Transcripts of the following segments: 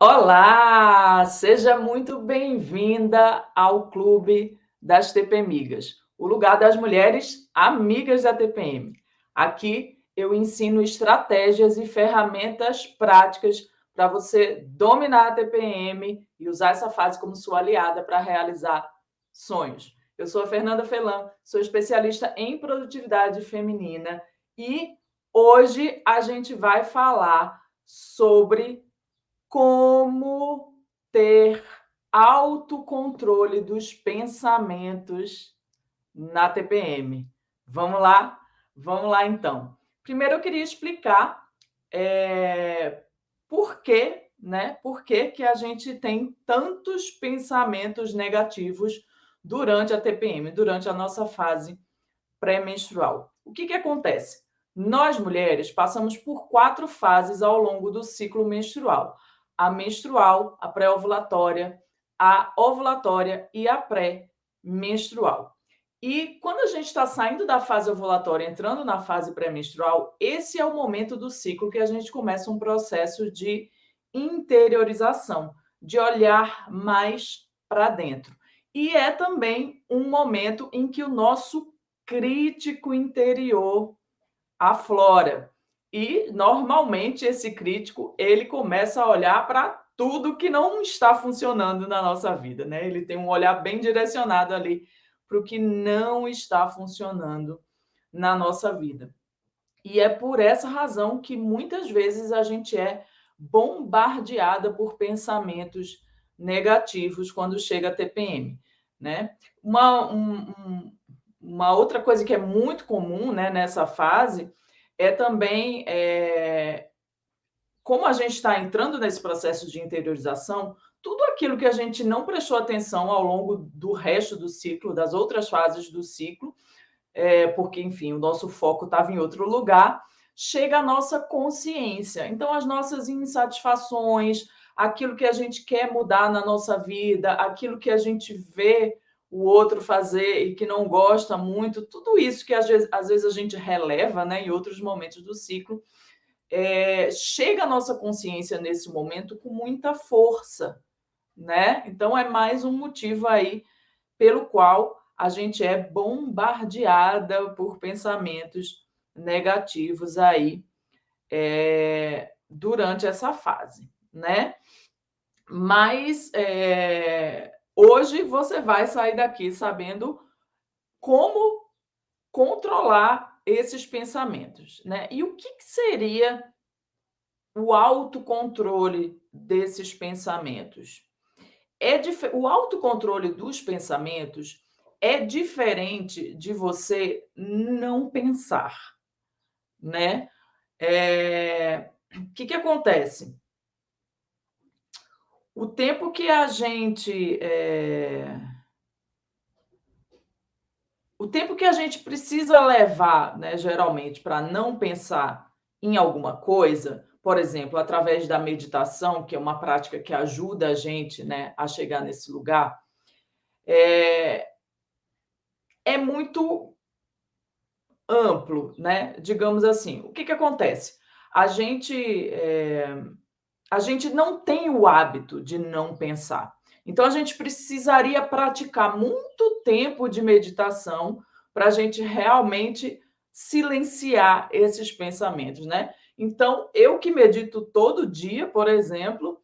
Olá, seja muito bem-vinda ao Clube das TPMigas, o lugar das mulheres amigas da TPM. Aqui eu ensino estratégias e ferramentas práticas para você dominar a TPM e usar essa fase como sua aliada para realizar sonhos. Eu sou a Fernanda Felan, sou especialista em produtividade feminina e hoje a gente vai falar sobre como ter autocontrole dos pensamentos na TPM. Vamos lá? Vamos lá, então. Primeiro eu queria explicar, por quê, né, por que a gente tem tantos pensamentos negativos durante a TPM, durante a nossa fase pré-menstrual. O que acontece? Nós, mulheres, passamos por 4 fases ao longo do ciclo menstrual: a menstrual, a pré-ovulatória, a ovulatória e a pré-menstrual. E quando a gente está saindo da fase ovulatória, entrando na fase pré-menstrual, esse é o momento do ciclo que a gente começa um processo de interiorização, de olhar mais para dentro. E é também um momento em que o nosso crítico interior aflora. E normalmente esse crítico, ele começa a olhar para tudo que não está funcionando na nossa vida, né? Ele tem um olhar bem direcionado ali para o que não está funcionando na nossa vida. E é por essa razão que muitas vezes a gente é bombardeada por pensamentos negativos quando chega a TPM, né? Uma outra coisa que é muito comum, né, nessa fase é também, como a gente está entrando nesse processo de interiorização, tudo aquilo que a gente não prestou atenção ao longo do resto do ciclo, das outras fases do ciclo, porque, enfim, o nosso foco estava em outro lugar, chega a nossa consciência. Então, as nossas insatisfações, aquilo que a gente quer mudar na nossa vida, aquilo que a gente vê o outro fazer e que não gosta muito, tudo isso que às vezes a gente releva, né, em outros momentos do ciclo, chega a nossa consciência nesse momento com muita força, né? Então, é mais um motivo aí pelo qual a gente é bombardeada por pensamentos negativos aí, durante essa fase, né? Mas hoje você vai sair daqui sabendo como controlar esses pensamentos, né? E o que seria o autocontrole desses pensamentos? O autocontrole dos pensamentos é diferente de você não pensar, né? O que acontece? O tempo que a gente, o tempo que a gente precisa levar, né, geralmente, para não pensar em alguma coisa, por exemplo, através da meditação, que é uma prática que ajuda a gente, né, a chegar nesse lugar, é muito amplo, né? Digamos assim. O que acontece? A gente, a gente não tem o hábito de não pensar. Então, a gente precisaria praticar muito tempo de meditação para a gente realmente silenciar esses pensamentos, né? Então, eu que medito todo dia, por exemplo,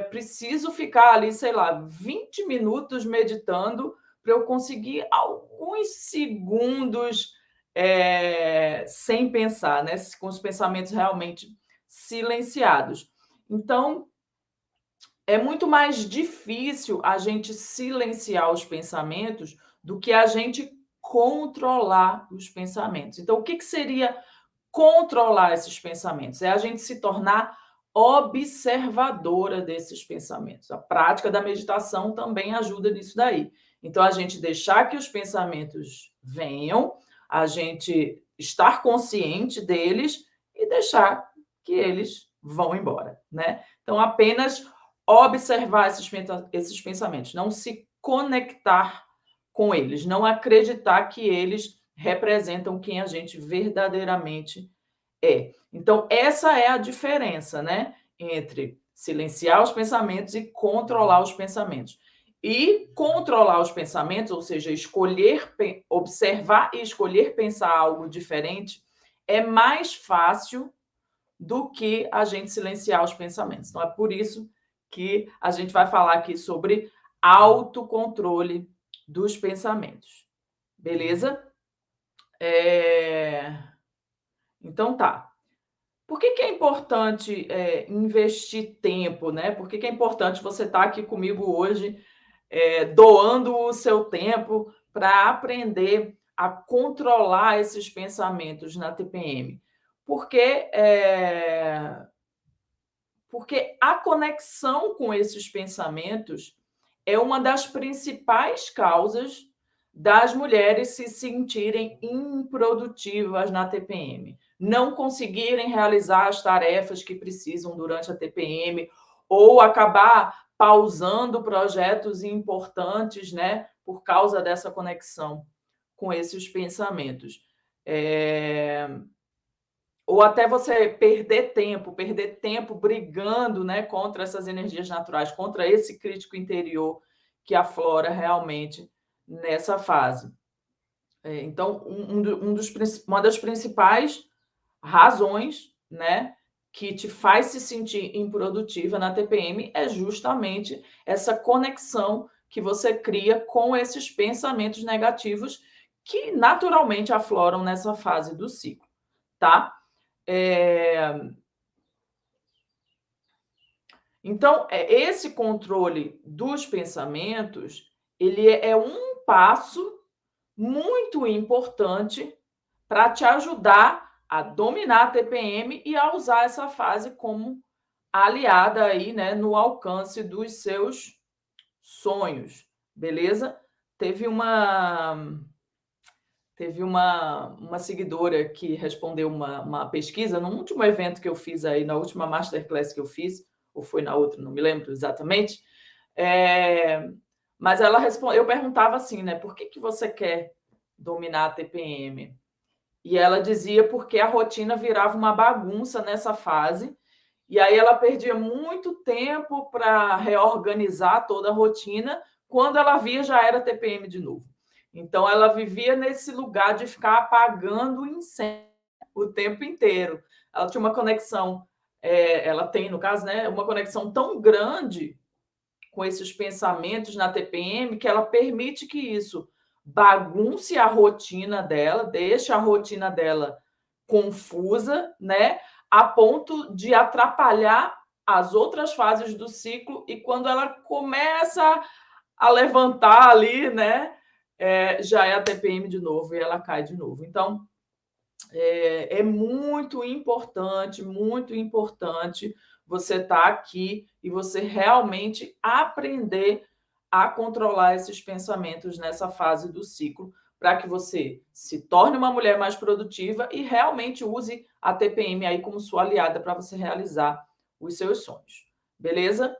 preciso ficar ali, sei lá, 20 minutos meditando para eu conseguir alguns segundos sem pensar, né? Com os pensamentos realmente silenciados. Então, é muito mais difícil a gente silenciar os pensamentos do que a gente controlar os pensamentos. Então, o que seria controlar esses pensamentos? É a gente se tornar observadora desses pensamentos. A prática da meditação também ajuda nisso daí. Então, a gente deixar que os pensamentos venham, a gente estar consciente deles e deixar que eles vão embora, né? Então, apenas observar esses pensamentos, não se conectar com eles, não acreditar que eles representam quem a gente verdadeiramente é. Então, essa é a diferença, né, entre Silenciar os pensamentos e controlar os pensamentos. E controlar os pensamentos, ou seja, observar e escolher pensar algo diferente, é mais fácil do que a gente silenciar os pensamentos. Então, é por isso que a gente vai falar aqui sobre autocontrole dos pensamentos. Beleza? Então, tá. Por que é importante investir tempo, né? Por que é importante você estar aqui comigo hoje, doando o seu tempo para aprender a controlar esses pensamentos na TPM? Porque, porque a conexão com esses pensamentos é uma das principais causas das mulheres se sentirem improdutivas na TPM, não conseguirem realizar as tarefas que precisam durante a TPM ou acabar pausando projetos importantes, né, por causa dessa conexão com esses pensamentos. Ou até você perder tempo brigando, né, contra essas energias naturais, contra esse crítico interior que aflora realmente nessa fase. Então, uma das principais razões, né, que te faz se sentir improdutiva na TPM é justamente essa conexão que você cria com esses pensamentos negativos que naturalmente afloram nessa fase do ciclo, tá? Então, esse controle dos pensamentos, ele é um passo muito importante para te ajudar a dominar a TPM e a usar essa fase como aliada aí, né, no alcance dos seus sonhos, beleza? Teve uma seguidora que respondeu uma pesquisa no último evento que eu fiz aí, na última masterclass que eu fiz, ou foi na outra, não me lembro exatamente. Mas ela respondeu, eu perguntava assim, né? Por que você quer dominar a TPM? E ela dizia porque a rotina virava uma bagunça nessa fase, e aí ela perdia muito tempo para reorganizar toda a rotina, quando ela via já era TPM de novo. Então ela vivia nesse lugar de ficar apagando incêndio o tempo inteiro. Ela tinha uma conexão, ela tem, no caso, né, uma conexão tão grande com esses pensamentos na TPM que ela permite que isso bagunce a rotina dela, deixe a rotina dela confusa, né, a ponto de atrapalhar as outras fases do ciclo, e quando ela começa a levantar ali, né, já é a TPM de novo e ela cai de novo. Então, é muito importante você estar aqui e você realmente aprender a controlar esses pensamentos nessa fase do ciclo, para que você se torne uma mulher mais produtiva e realmente use a TPM aí como sua aliada para você realizar os seus sonhos. Beleza?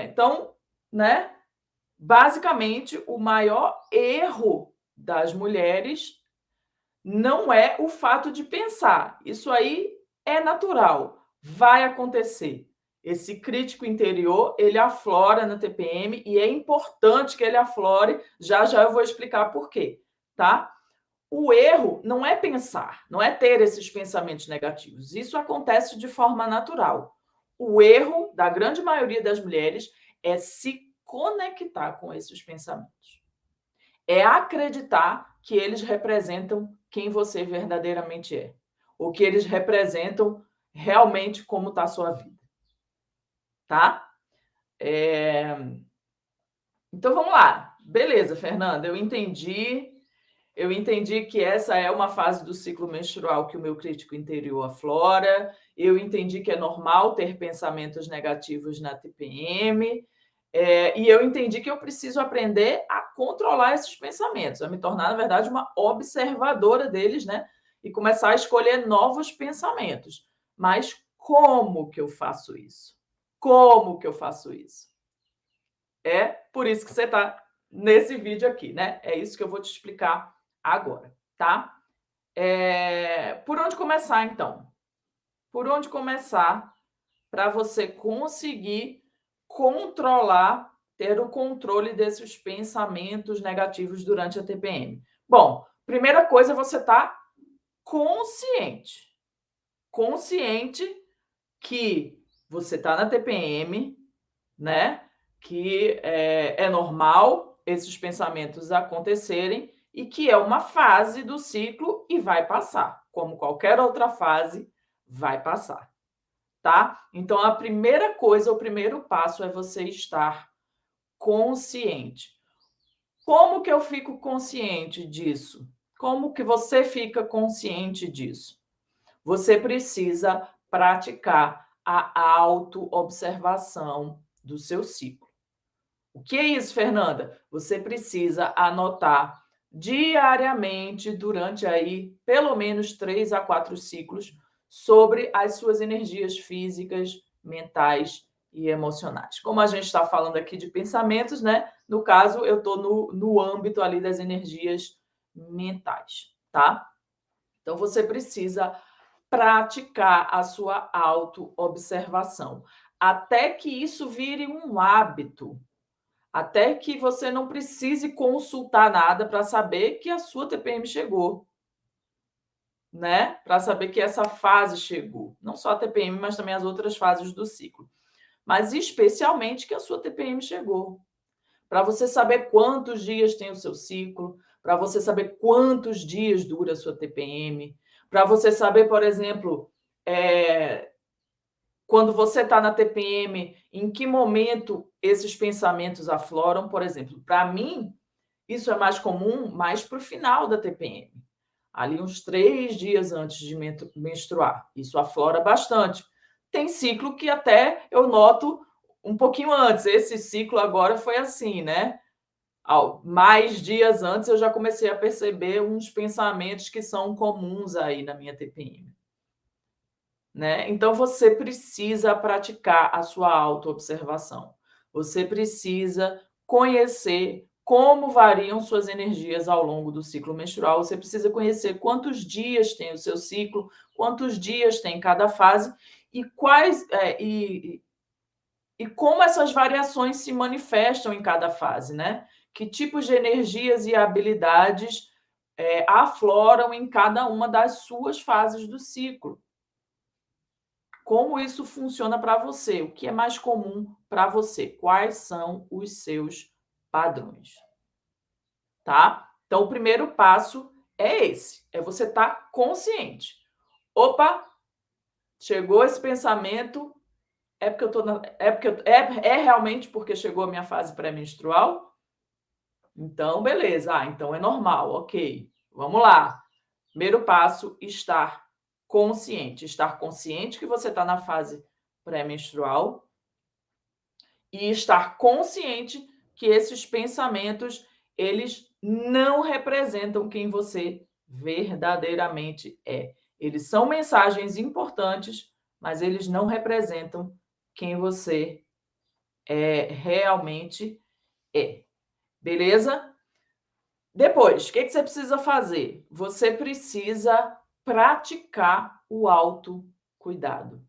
Então, né? Basicamente, o maior erro das mulheres não é o fato de pensar. Isso aí é natural, vai acontecer. Esse crítico interior, ele aflora na TPM e é importante que ele aflore. Já já eu vou explicar por quê, tá? O erro não é pensar, não é ter esses pensamentos negativos. Isso acontece de forma natural. O erro da grande maioria das mulheres é se conectar com esses pensamentos. É acreditar que eles representam quem você verdadeiramente é, ou que eles representam realmente como está a sua vida, tá? Então vamos lá. Beleza, Fernanda, eu entendi. Eu entendi que essa é uma fase do ciclo menstrual que o meu crítico interior aflora. Eu entendi que é normal ter pensamentos negativos na TPM. E eu entendi que eu preciso aprender a controlar esses pensamentos, a me tornar, na verdade, uma observadora deles, né? E começar a escolher novos pensamentos. Mas como que eu faço isso? Como que eu faço isso? É por isso que você está nesse vídeo aqui, né? É isso que eu vou te explicar agora, tá? Por onde começar, então? Por onde começar para você conseguir controlar, ter o controle desses pensamentos negativos durante a TPM? Bom, primeira coisa, você tá consciente. Consciente que você está na TPM, né, que é normal esses pensamentos acontecerem e que é uma fase do ciclo e vai passar, como qualquer outra fase, vai passar, tá? Então a primeira coisa, o primeiro passo é você estar consciente. Como que eu fico consciente disso? Como que você fica consciente disso? Você precisa praticar a autoobservação do seu ciclo. O que é isso, Fernanda? Você precisa anotar diariamente, durante aí pelo menos 3 a 4 ciclos, sobre as suas energias físicas, mentais e emocionais. Como a gente está falando aqui de pensamentos, né? No caso, eu estou no âmbito ali das energias mentais, tá? Então, você precisa praticar a sua autoobservação, até que isso vire um hábito, até que você não precise consultar nada para saber que a sua TPM chegou, né? Para saber que essa fase chegou. Não só a TPM, mas também as outras fases do ciclo. Mas especialmente que a sua TPM chegou. Para você saber quantos dias tem o seu ciclo, para você saber quantos dias dura a sua TPM, para você saber, por exemplo, quando você está na TPM, em que momento esses pensamentos afloram, por exemplo. Para mim, isso é mais comum mais para o final da TPM, ali uns 3 dias antes de menstruar. Isso aflora bastante. Tem ciclo que até eu noto um pouquinho antes. Esse ciclo agora foi assim, né? Mais dias antes eu já comecei a perceber uns pensamentos que são comuns aí na minha TPM. Né? Então você precisa praticar a sua autoobservação. Você precisa conhecer como variam suas energias ao longo do ciclo menstrual. Você precisa conhecer quantos dias tem o seu ciclo, quantos dias tem cada fase e e como essas variações se manifestam em cada fase, né? Que tipos de energias e habilidades afloram em cada uma das suas fases do ciclo. Como isso funciona para você? O que é mais comum para você? Quais são os seus padrões? Tá? Então, o primeiro passo é esse, é você estar consciente. Opa, chegou esse pensamento, é porque eu tô na, é porque é realmente porque chegou a minha fase pré-menstrual? Então, beleza. Então é normal, ok. Vamos lá. Primeiro passo, estar consciente. Estar consciente que você está na fase pré-menstrual e estar consciente que esses pensamentos, eles não representam quem você verdadeiramente é. Eles são mensagens importantes, mas eles não representam quem você realmente é. Beleza? Depois, o que você precisa fazer? Você precisa praticar o autocuidado.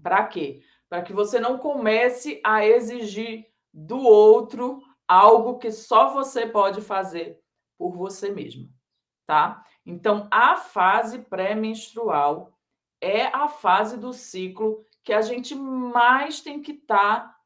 Para quê? Para que você não comece a exigir do outro algo que só você pode fazer por você mesma, tá? Então, a fase pré-menstrual é a fase do ciclo que a gente mais tem que estar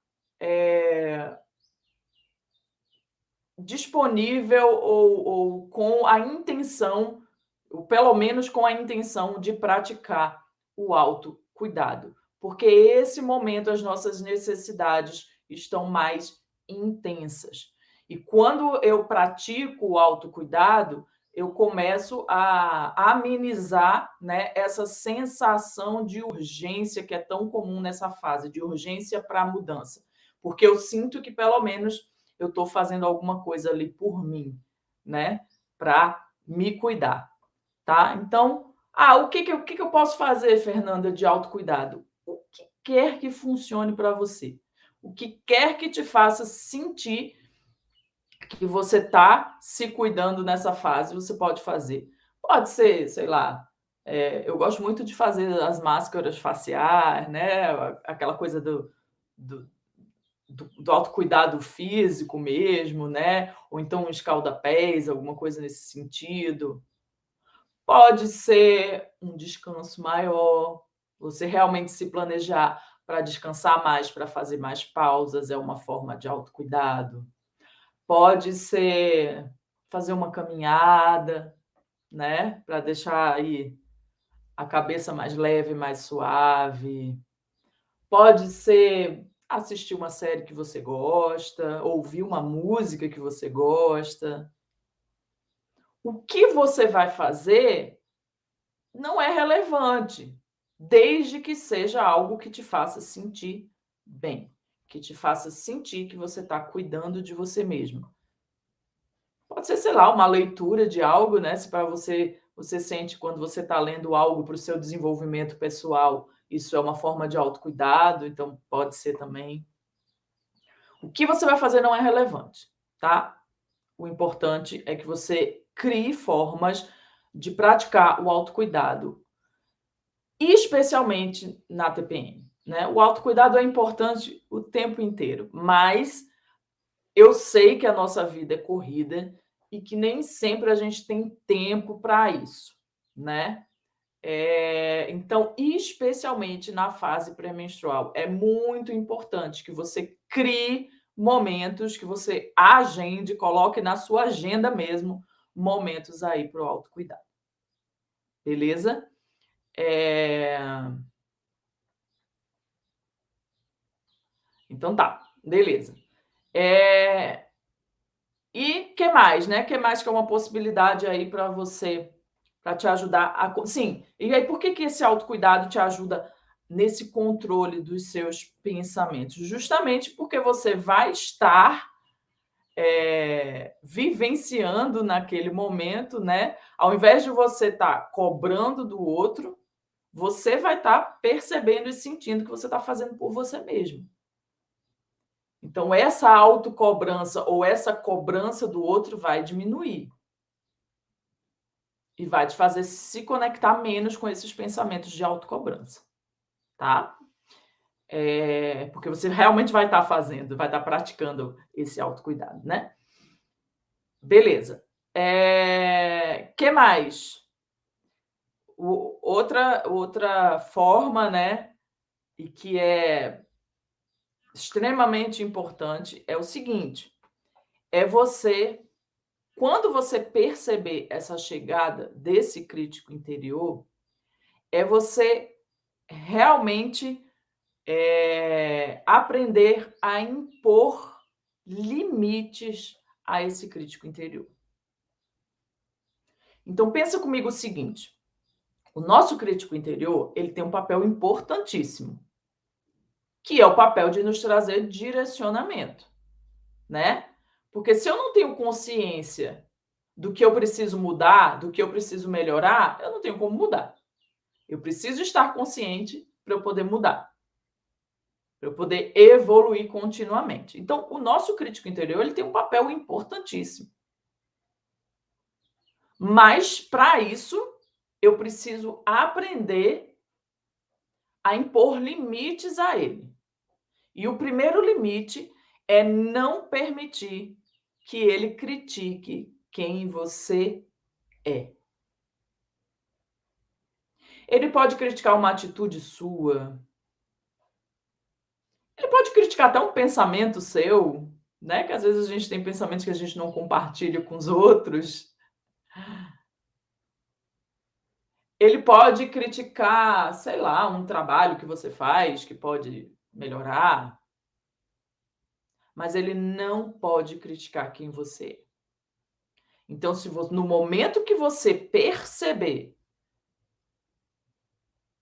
disponível ou com a intenção, ou pelo menos com a intenção de praticar o autocuidado, porque esse momento as nossas necessidades estão mais intensas. E quando eu pratico o autocuidado, eu começo a amenizar, né, essa sensação de urgência que é tão comum nessa fase, de urgência para a mudança. Porque eu sinto que pelo menos eu estou fazendo alguma coisa ali por mim, né? Para me cuidar, tá? Então, o que eu posso fazer, Fernanda, de autocuidado? O que quer que funcione para você. O que quer que te faça sentir que você está se cuidando nessa fase, você pode fazer. Pode ser, sei lá, Eu gosto muito de fazer as máscaras faciais, né, aquela coisa do do autocuidado físico mesmo, né, ou então um escalda-pés, alguma coisa nesse sentido. Pode ser um descanso maior, você realmente se planejar para descansar mais, para fazer mais pausas, é uma forma de autocuidado. Pode ser fazer uma caminhada, né, para deixar aí a cabeça mais leve, mais suave. Pode ser assistir uma série que você gosta, ouvir uma música que você gosta. O que você vai fazer não é relevante, desde que seja algo que te faça sentir bem, que te faça sentir que você está cuidando de você mesmo. Pode ser, sei lá, uma leitura de algo, né, se para você sente quando você está lendo algo para o seu desenvolvimento pessoal, isso é uma forma de autocuidado, então pode ser também. O que você vai fazer não é relevante, tá? O importante é que você crie formas de praticar o autocuidado, especialmente na TPM, né? O autocuidado é importante o tempo inteiro, mas eu sei que a nossa vida é corrida e que nem sempre a gente tem tempo para isso, né? Então, especialmente na fase pré-menstrual, é muito importante que você crie momentos, que você agende, coloque na sua agenda mesmo, momentos aí para o autocuidado, beleza? Eh, então tá, beleza. Eh, e que mais, né? Que mais que é uma possibilidade aí para você, para te ajudar sim, e aí por que que esse autocuidado te ajuda nesse controle dos seus pensamentos? Justamente porque você vai estar, vivenciando naquele momento, né, ao invés de você estar cobrando do outro, você vai estar percebendo e sentindo que você está fazendo por você mesmo. Então essa autocobrança ou essa cobrança do outro vai diminuir. E vai te fazer se conectar menos com esses pensamentos de autocobrança, tá? Porque você realmente vai estar fazendo, vai estar praticando esse autocuidado, né? Beleza. Que mais? Outra forma, né, e que é extremamente importante é o seguinte, é você quando você perceber essa chegada desse crítico interior, é você realmente, aprender a impor limites a esse crítico interior. Então pensa comigo o seguinte, o nosso crítico interior, ele tem um papel importantíssimo, que é o papel de nos trazer direcionamento, né? Porque se eu não tenho consciência do que eu preciso mudar, do que eu preciso melhorar, eu não tenho como mudar. Eu preciso estar consciente para eu poder mudar, para eu poder evoluir continuamente. Então, o nosso crítico interior, ele tem um papel importantíssimo. Mas, para isso, eu preciso aprender a impor limites a ele. E o primeiro limite é não permitir que ele critique quem você é. Ele pode criticar uma atitude sua, ele pode criticar até um pensamento seu, né, que às vezes a gente tem pensamentos que a gente não compartilha com os outros. Ele pode criticar, sei lá, um trabalho que você faz que pode melhorar, mas ele não pode criticar quem você é. Então, se vo no momento que você perceber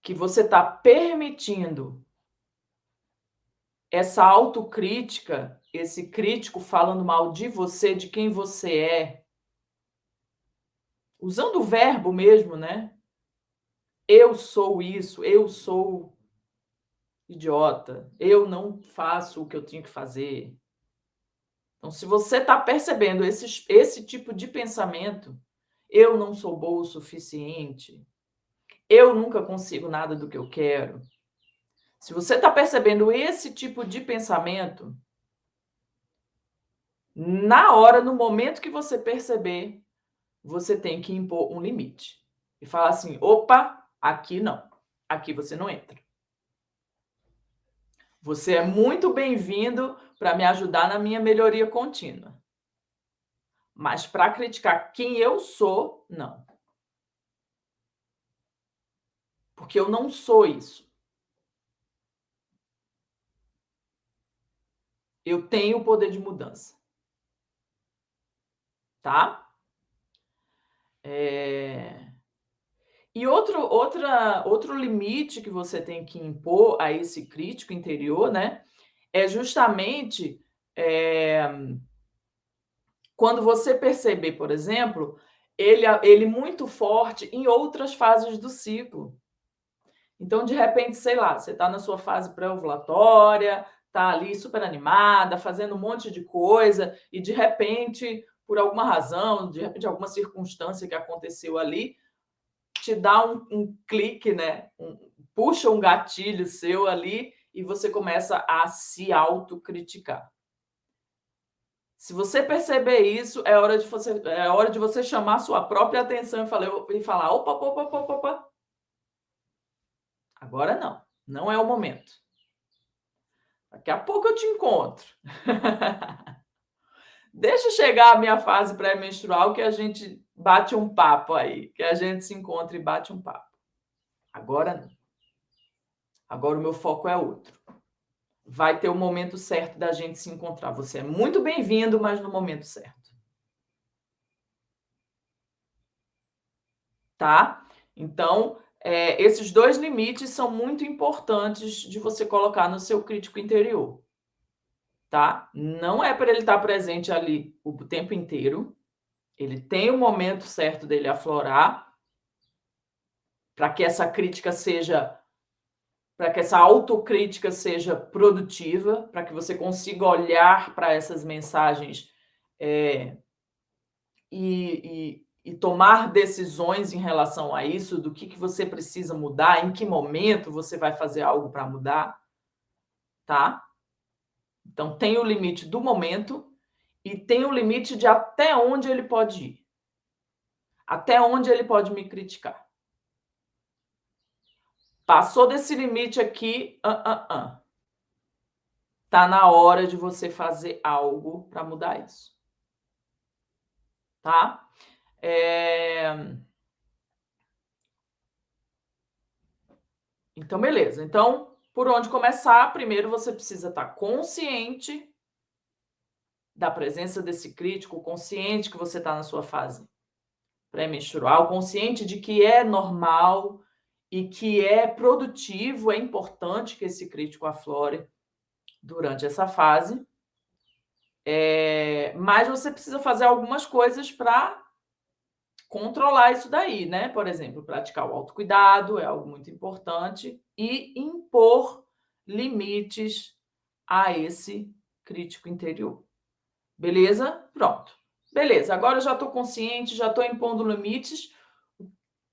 que você está permitindo essa autocrítica, esse crítico falando mal de você, de quem você é, usando o verbo mesmo, né? Eu sou isso, eu sou idiota, eu não faço o que eu tinha que fazer. Então, se você está percebendo esse tipo de pensamento, eu não sou boa o suficiente, eu nunca consigo nada do que eu quero. Se você está percebendo esse tipo de pensamento, na hora, no momento que você perceber, você tem que impor um limite. E falar assim: opa, aqui não. Aqui você não entra. Você é muito bem-vindo para me ajudar na minha melhoria contínua. Mas para criticar quem eu sou, não. Porque eu não sou isso. Eu tenho o poder de mudança. Tá? E outro limite que você tem que impor a esse crítico interior, né, é justamente, quando você perceber, por exemplo, ele muito forte em outras fases do ciclo. Então, de repente, sei lá, você está na sua fase pré-ovulatória, está ali super animada, fazendo um monte de coisa, e de repente, por alguma razão, de repente, alguma circunstância que aconteceu ali, te dá um clique, né? Puxa um gatilho seu ali e você começa a se autocriticar. Se você perceber isso, é hora de você chamar a sua própria atenção e falar: opa, opa, opa, opa, opa. Agora não, não é o momento. Daqui a pouco eu te encontro. Deixa chegar a minha fase pré-menstrual que a gente bate um papo aí, que a gente se encontra e bate um papo. Agora não. Agora o meu foco é outro. Vai ter o momento certo da gente se encontrar. Você é muito bem-vindo, mas no momento certo. Tá? Então, esses 2 limites são muito importantes de você colocar no seu crítico interior. Tá? Não é para ele estar presente ali o tempo inteiro. Ele tem o momento certo dele aflorar, para que essa crítica seja, para que essa autocrítica seja produtiva, para que você consiga olhar para essas mensagens e tomar decisões em relação a isso, do que você precisa mudar, em que momento você vai fazer algo para mudar, tá? Então, tem o limite do momento e tem o limite de até onde ele pode ir. Até onde ele pode me criticar. Passou desse limite aqui, tá na hora de você fazer algo para mudar isso. Tá? Então, beleza. Então, por onde começar? Primeiro você precisa estar consciente da presença desse crítico, consciente que você está na sua fase pré-menstrual, consciente de que é normal e que é produtivo, é importante que esse crítico aflore durante essa fase. Mas você precisa fazer algumas coisas para controlar isso daí, né? Por exemplo, praticar o autocuidado é algo muito importante e impor limites a esse crítico interior. Beleza? Pronto. Beleza, agora eu já estou consciente, já estou impondo limites.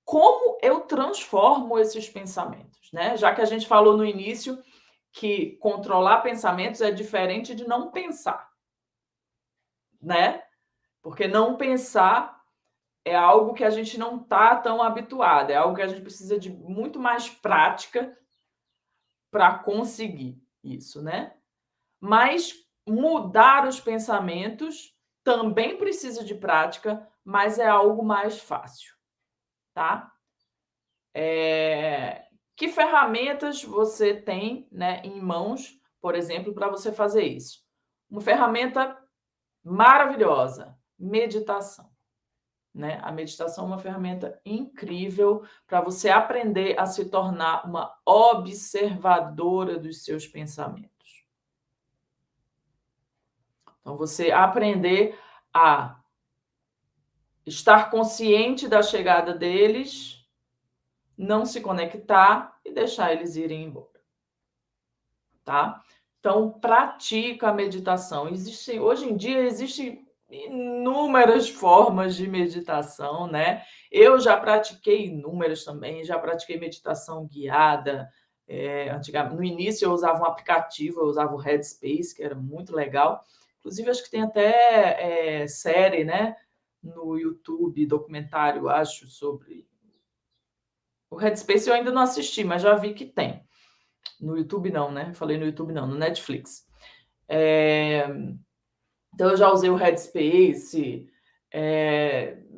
Como eu transformo esses pensamentos, né? Já que a gente falou no início que controlar pensamentos é diferente de não pensar, né? Porque não pensar é algo que a gente não está tão habituado, é algo que a gente precisa de muito mais prática para conseguir isso, né? Mas mudar os pensamentos também precisa de prática, mas é algo mais fácil, tá? Que ferramentas você tem, né, em mãos, por exemplo, para você fazer isso? Uma ferramenta maravilhosa, meditação. Né? A meditação é uma ferramenta incrível para você aprender a se tornar uma observadora dos seus pensamentos. Então, você aprender a estar consciente da chegada deles, não se conectar e deixar eles irem embora. Tá? Então, pratica a meditação. Hoje em dia, existem inúmeras formas de meditação, né? Eu já pratiquei inúmeras também, já pratiquei meditação guiada. Antigamente, no início eu usava um aplicativo, eu usava o Headspace, que era muito legal. Inclusive, acho que tem até série, né? No YouTube, documentário, acho, sobre o Headspace. Eu ainda não assisti, mas já vi que tem. No YouTube não, né? Falei no YouTube não, no Netflix. Então eu já usei o Headspace,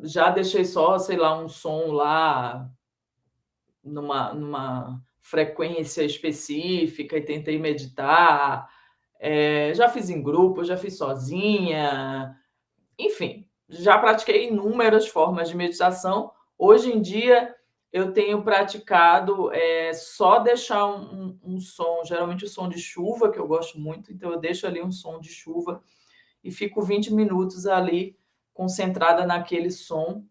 já deixei só, sei lá, um som lá numa frequência específica e tentei meditar. Já fiz em grupo, já fiz sozinha, enfim, já pratiquei inúmeras formas de meditação. Hoje em dia eu tenho praticado só deixar um som, geralmente o som de chuva, que eu gosto muito, então eu deixo ali um som de chuva e fico 20 minutos ali concentrada naquele som,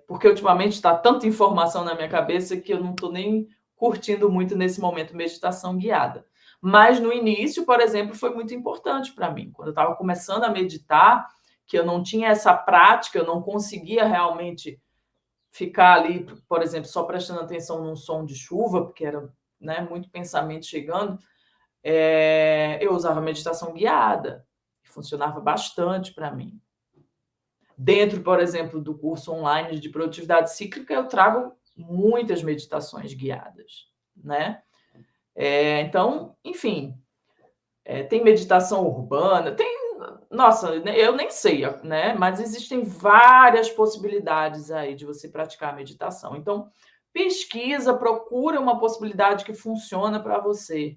porque ultimamente está tanta informação na minha cabeça que eu não estou nem curtindo muito nesse momento meditação guiada. Mas no início, por exemplo, foi muito importante para mim. Quando eu estava começando a meditar, que eu não tinha essa prática, eu não conseguia realmente ficar ali, por exemplo, só prestando atenção num som de chuva, porque era, né, muito pensamento chegando. Eu usava meditação guiada, que funcionava bastante para mim. Dentro, por exemplo, do curso online de produtividade cíclica, eu trago muitas meditações guiadas, né? Então, enfim, tem meditação urbana, nossa, eu nem sei, né? Mas existem várias possibilidades aí de você praticar a meditação. Então, pesquisa, procura uma possibilidade que funciona para você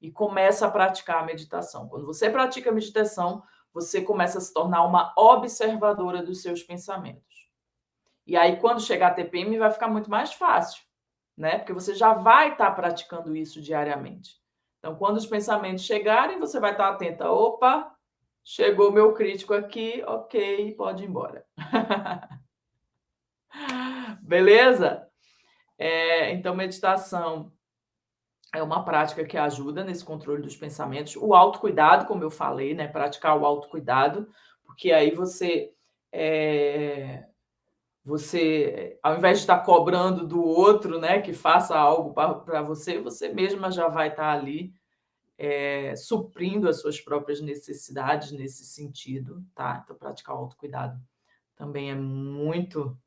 e começa a praticar a meditação. Quando você pratica a meditação, você começa a se tornar uma observadora dos seus pensamentos. E aí, quando chegar a TPM, vai ficar muito mais fácil, né? Porque você já vai estar praticando isso diariamente. Então, quando os pensamentos chegarem, você vai estar atenta. Opa, chegou meu crítico aqui, ok, pode ir embora. Beleza? Então, meditação é uma prática que ajuda nesse controle dos pensamentos. O autocuidado, como eu falei, né? Praticar o autocuidado, porque aí você, ao invés de estar cobrando do outro, né, que faça algo para você, você mesma já vai estar ali suprindo as suas próprias necessidades nesse sentido, tá? Então, praticar o autocuidado também é muito,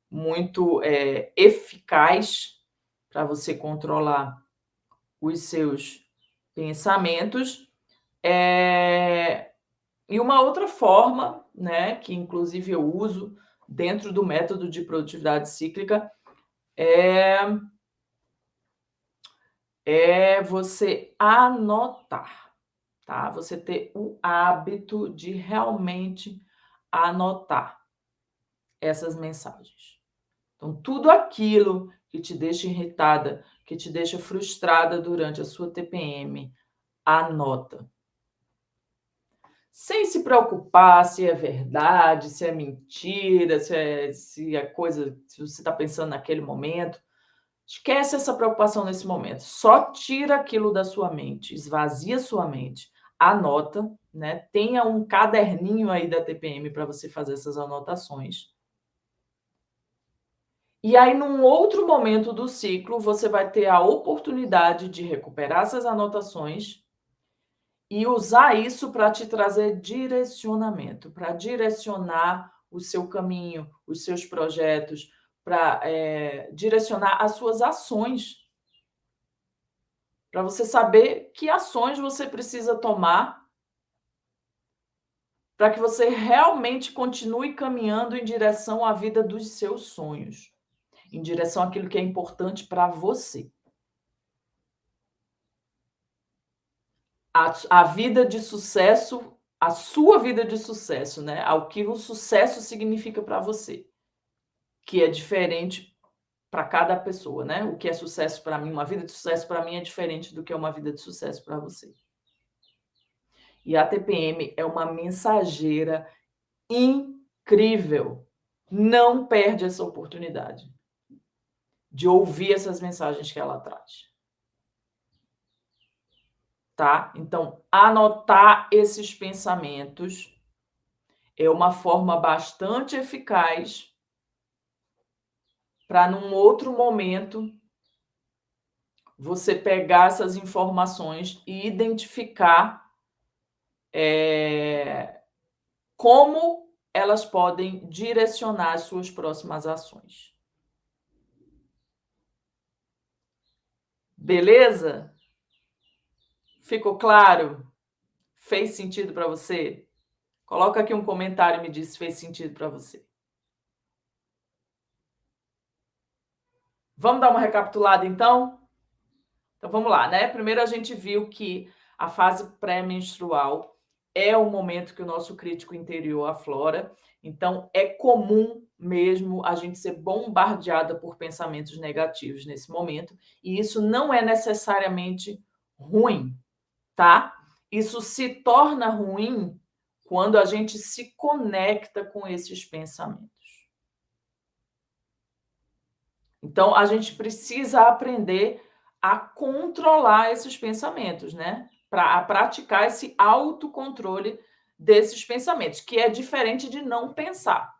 muito eficaz para você controlar os seus pensamentos. E uma outra forma, né, que inclusive eu uso dentro do método de produtividade cíclica é você anotar, tá? Você ter o hábito de realmente anotar essas mensagens. Então, tudo aquilo que te deixa irritada, que te deixa frustrada durante a sua TPM, anota. Sem se preocupar se é verdade, se é mentira, se é coisa, se você está pensando naquele momento. Esquece essa preocupação nesse momento. Só tira aquilo da sua mente, esvazia sua mente, anota, né? Tenha um caderninho aí da TPM para você fazer essas anotações. E aí, num outro momento do ciclo, você vai ter a oportunidade de recuperar essas anotações e usar isso para te trazer direcionamento, para direcionar o seu caminho, os seus projetos, para direcionar as suas ações, para você saber que ações você precisa tomar para que você realmente continue caminhando em direção à vida dos seus sonhos, em direção àquilo que é importante para você. A vida de sucesso, a sua vida de sucesso, né? Ao que o sucesso significa para você, que é diferente para cada pessoa, né? O que é sucesso para mim, uma vida de sucesso para mim é diferente do que é uma vida de sucesso para você. E a TPM é uma mensageira incrível. Não perde essa oportunidade de ouvir essas mensagens que ela traz. tá? Então, anotar esses pensamentos é uma forma bastante eficaz para, num outro momento, você pegar essas informações e identificar como elas podem direcionar as suas próximas ações. Beleza? Ficou claro? Fez sentido para você? Coloca aqui um comentário e me diz se fez sentido para você. Vamos dar uma recapitulada, então? Então vamos lá, né? Primeiro a gente viu que a fase pré-menstrual é o momento que o nosso crítico interior aflora. Então é comum mesmo a gente ser bombardeada por pensamentos negativos nesse momento, e isso não é necessariamente ruim, tá? Isso se torna ruim quando a gente se conecta com esses pensamentos. Então, a gente precisa aprender a controlar esses pensamentos, né? Para praticar esse autocontrole desses pensamentos, que é diferente de não pensar.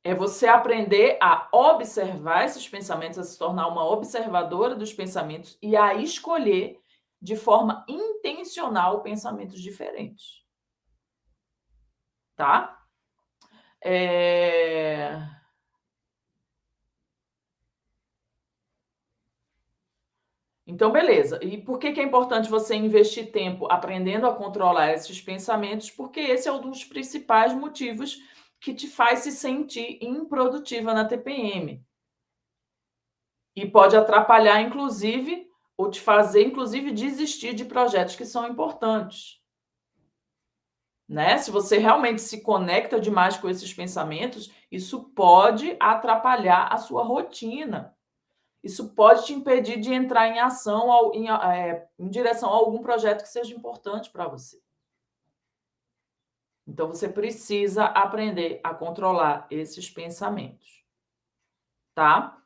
É você aprender a observar esses pensamentos, a se tornar uma observadora dos pensamentos e a escolher de forma intencional pensamentos diferentes. Tá? Então, beleza. E por que é importante você investir tempo aprendendo a controlar esses pensamentos? Porque esse é um dos principais motivos que te faz se sentir improdutiva na TPM. E pode atrapalhar, inclusive, ou te fazer, inclusive, desistir de projetos que são importantes. Né? Se você realmente se conecta demais com esses pensamentos, isso pode atrapalhar a sua rotina. Isso pode te impedir de entrar em ação em direção a algum projeto que seja importante para você. Então, você precisa aprender a controlar esses pensamentos, tá?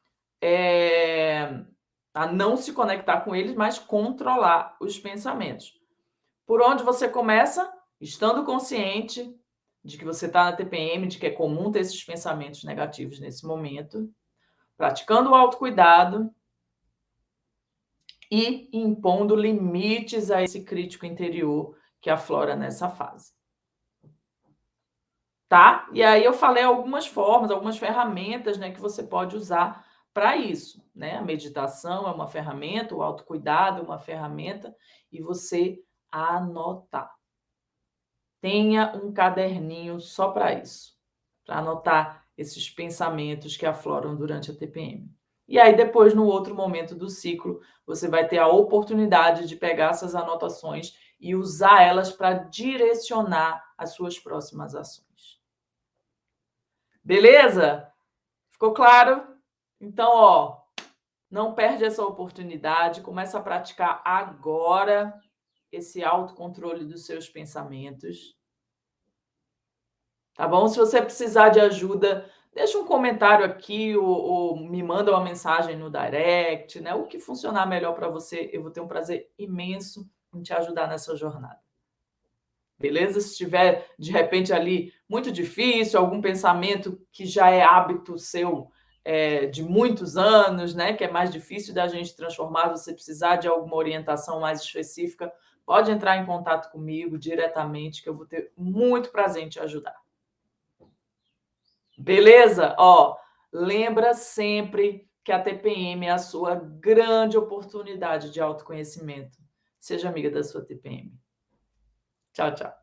A não se conectar com eles, mas controlar os pensamentos. Por onde você começa? Estando consciente de que você está na TPM, de que é comum ter esses pensamentos negativos nesse momento, praticando o autocuidado e impondo limites a esse crítico interior que aflora nessa fase. Tá? E aí eu falei algumas formas, algumas ferramentas, né, que você pode usar para isso, né? A meditação é uma ferramenta, o autocuidado é uma ferramenta, e você anotar. Tenha um caderninho só para isso, para anotar esses pensamentos que afloram durante a TPM. E aí depois, no outro momento do ciclo, você vai ter a oportunidade de pegar essas anotações e usar elas para direcionar as suas próximas ações. Beleza? Ficou claro? Então, ó, não perde essa oportunidade, começa a praticar agora esse autocontrole dos seus pensamentos. Tá bom? Se você precisar de ajuda, deixa um comentário aqui ou me manda uma mensagem no direct, né? O que funcionar melhor para você, eu vou ter um prazer imenso em te ajudar nessa jornada. Beleza? Se tiver, de repente, ali muito difícil, algum pensamento que já é hábito seu de muitos anos, né? Que é mais difícil da gente transformar, você precisar de alguma orientação mais específica, pode entrar em contato comigo diretamente, que eu vou ter muito prazer em te ajudar. Beleza? Ó, lembra sempre que a TPM é a sua grande oportunidade de autoconhecimento. Seja amiga da sua TPM. Tchau, tchau.